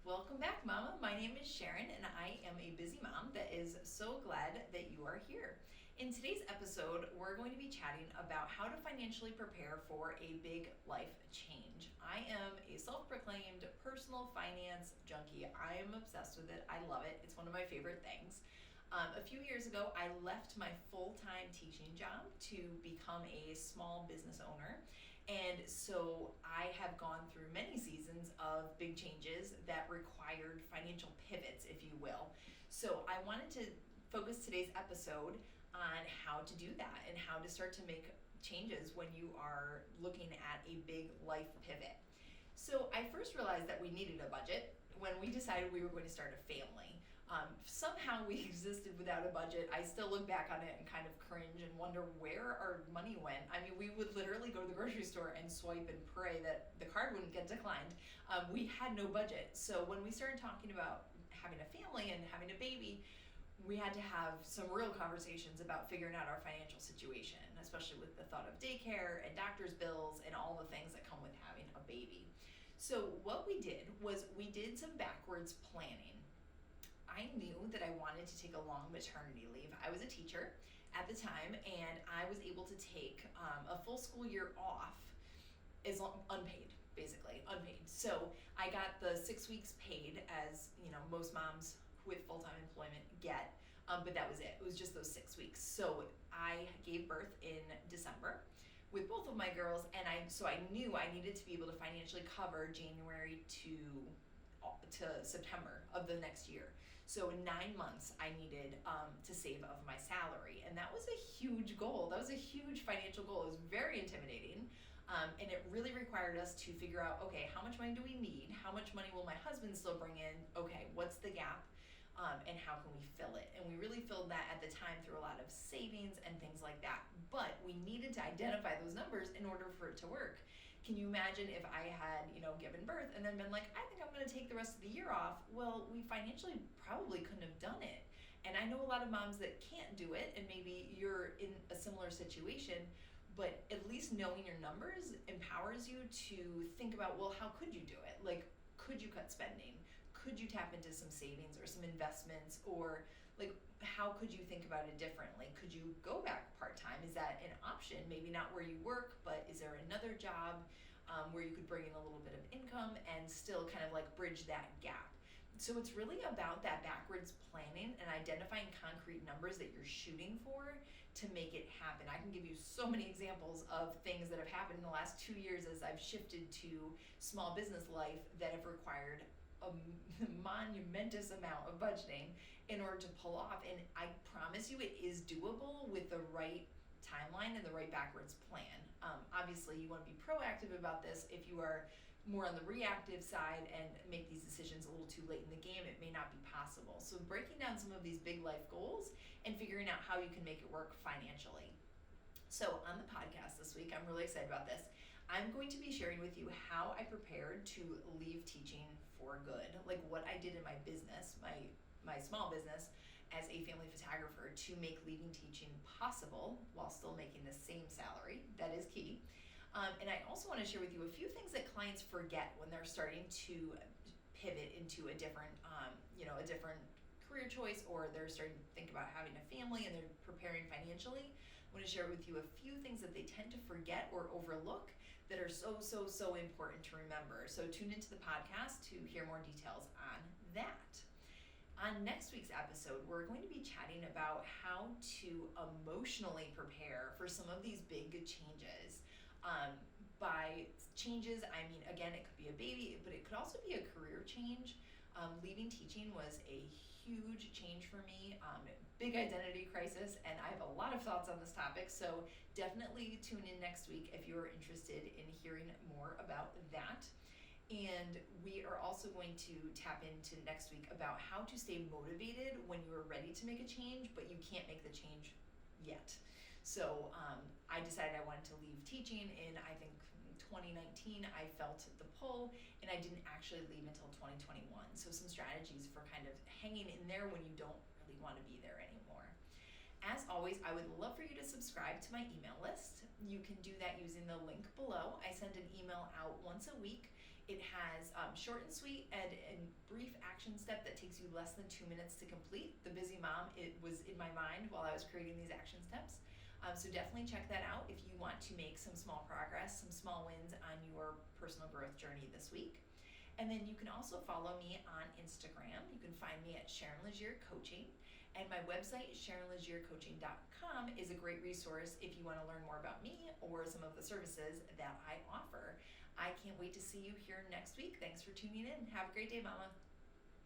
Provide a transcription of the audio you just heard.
Welcome back, Mama. My name is Sharon, and I am a busy mom that is so glad that you are here. In today's episode, we're going to be chatting about how to financially prepare for a big life change. I am a self-proclaimed personal finance junkie. I am obsessed with it. I love it. It's one of my favorite things. A few years ago, I left my full-time teaching job to become a small business owner. And so I have gone through many seasons of big changes that required financial pivots, if you will. So I wanted to focus today's episode on how to do that and how to start to make changes when you are looking at a big life pivot. So I first realized that we needed a budget when we decided we were going to start a family. Somehow we existed without a budget. I still look back on it and kind of cringe and wonder where our money went. I mean, we would literally go to the grocery store and swipe and pray that the card wouldn't get declined. We had no budget. So when we started talking about having a family and having a baby, we had to have some real conversations about figuring out our financial situation, especially with the thought of daycare and doctor's bills and all the things that come with having a baby. So what we did was we did some backwards planning. I knew that I wanted to take a long maternity leave. I was a teacher at the time, and I was able to take a full school year off unpaid, basically unpaid. So I got the 6 weeks paid, as you know, most moms with full-time employment get, but that was it. It was just those 6 weeks. So I gave birth in December with both of my girls, and I knew I needed to be able to financially cover January to September of the next year. So in 9 months, I needed to save of my salary, and that was a huge goal. That was a huge financial goal. It was very intimidating. And it really required us to figure out, okay, how much money do we need? How much money will my husband still bring in? Okay, what's the gap? And how can we fill it? And we really filled that at the time through a lot of savings and things like that. But we needed to identify those numbers in order for it to work. Can you imagine if I had, given birth and then been like, I think I'm going to take the rest of the year off? Well, we financially probably couldn't have done it. And I know a lot of moms that can't do it, and maybe you're in a similar situation, but at least knowing your numbers empowers you to think about, well, how could you do it? Like, could you cut spending? Could you tap into some savings or some investments? Or like, how could you think about it differently? Could you go back part-time? Is that an option? Maybe not where you work, but is there another job where you could bring in a little bit of income and still kind of like bridge that gap? So it's really about that backwards planning and identifying concrete numbers that you're shooting for to make it happen. I can give you so many examples of things that have happened in the last 2 years as I've shifted to small business life that have required a monumentous amount of budgeting in order to pull off. And I promise you it is doable with the right timeline and the right backwards plan. Obviously, you want to be proactive about this. If you are more on the reactive side and make these decisions a little too late in the game, it may not be possible. So breaking down some of these big life goals and figuring out how you can make it work financially. So on the podcast this week, I'm really excited about this. I'm going to be sharing with you how I prepared to leave teaching for good, like what I did in my business, my small business as a family photographer to make leaving teaching possible while still making the same salary. That is key. And I also want to share with you a few things that clients forget when they're starting to pivot into a different career choice, or they're starting to think about having a family and they're preparing financially. I want to share with you a few things that they tend to forget or overlook that are so important to remember. So tune into the podcast to hear more details on that. On next week's episode, we're going to be chatting about how to emotionally prepare for some of these big changes. By changes, I mean, again, it could be a baby, but it could also be a career change. Leaving teaching was a huge change for me, big identity crisis, and I have a lot of thoughts on this topic, so definitely tune in next week if you're interested in hearing more about that. And we are also going to tap into next week about how to stay motivated when you are ready to make a change, but you can't make the change yet. So I decided I wanted to leave teaching in, I think, 2019. I felt the pull, and I didn't actually leave until 2021. So some strategies for kind of hanging in there when you don't really want to be there anymore. As always, I would love for you to subscribe to my email list. You can do that using the link below. I send an email out once a week. It has short and sweet and brief action step that takes you less than 2 minutes to complete. The busy mom, it was in my mind while I was creating these action steps. So definitely check that out if you want to make some small progress, some small wins on your personal growth journey this week. And then you can also follow me on Instagram. You can find me at Sharon Legier Coaching. And my website, SharonLegierCoaching.com, is a great resource if you want to learn more about me or some of the services that I offer. I can't wait to see you here next week. Thanks for tuning in. Have a great day, Mama.